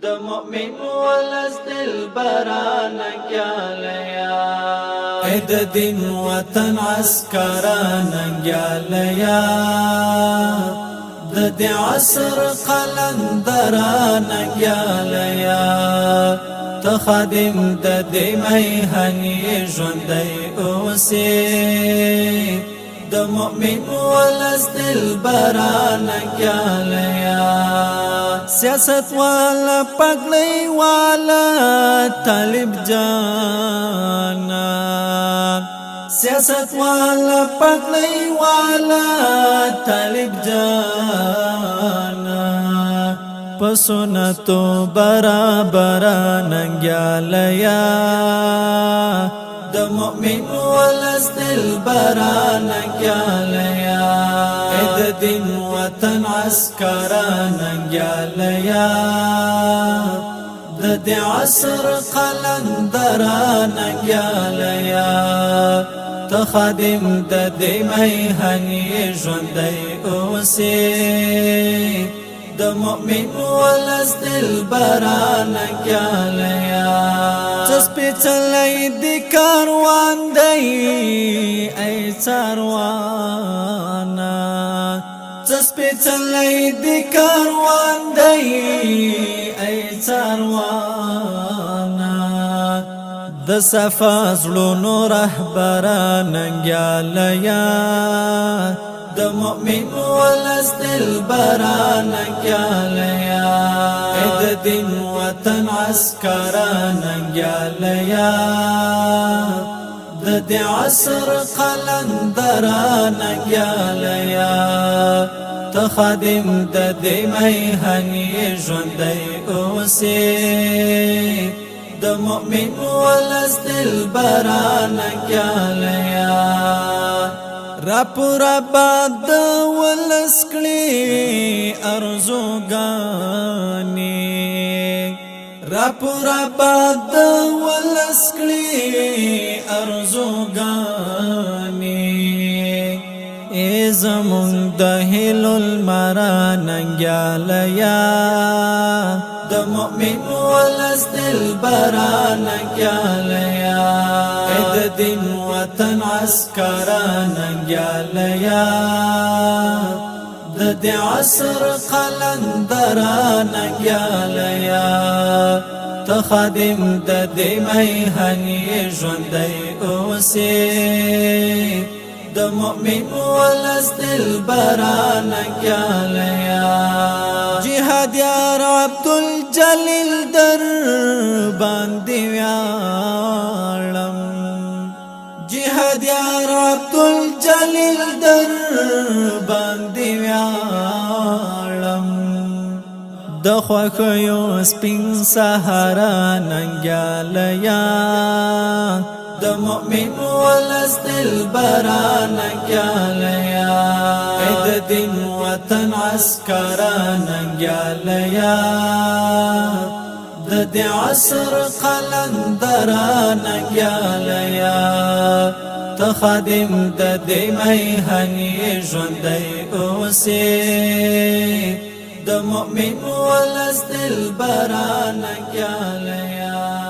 د مؤمن ولس دل بران کالیا اې د دین وطن عسکران کالیا د دې عصر قلندران کالیا ته خادم د دې میهنی ژوندۍ اوسې د مؤمن ولس دل بران کالیا سیاست والا پگلی والا طالب جانا سیاست والا پگلی والا طالب جانا پسنتو برابر ننگیالیا د مؤمن ولس دل بران کالیا د دین وطن عسکران کالیا د دې عصر قلندران کالیا ته خادم د دې میهنی ژوندۍ اوسې د مؤمن ولس دل بران کالیا سپېڅلی دی کاروان دی ای څاروانا سپېڅلی دی کاروان دی ای څاروانا د صفا زړونو رهبران ننګیالیا د مؤمن ولس دل بران کالیا د دین وطن عسکران کالیا د دې عصر قلندران کالیا ته خادم د دې میهنی ژوندۍ اوسې د مؤمن ولس دل بران کالیا راپور آباد ولس کړي ارزوګانې راپور آباد ولس کړي ارزوګانې ای زمون د هلو المرا ننګیالیا د مؤمن ولس دل بران کالیا د دین وطن عسکران کالیا د دې عصر قلندران کالیا ته خادم د دې میهنی ژوندۍ اوسې د مؤمن ولس دل بران کالیا جهادیار عبدالجلیل در باندې ویاړم جهادیار عبدالجلیل در باندې ویاړم د خوښیو سپین سهارا ننګیالیا د مؤمن ولس دل بران کالیا د دین وطن عسکران کالیا د دې عصر قلندران کالیا ته خادم د دې میهنی ژوندۍ اوسې د مؤمن ولس دل بران کالیا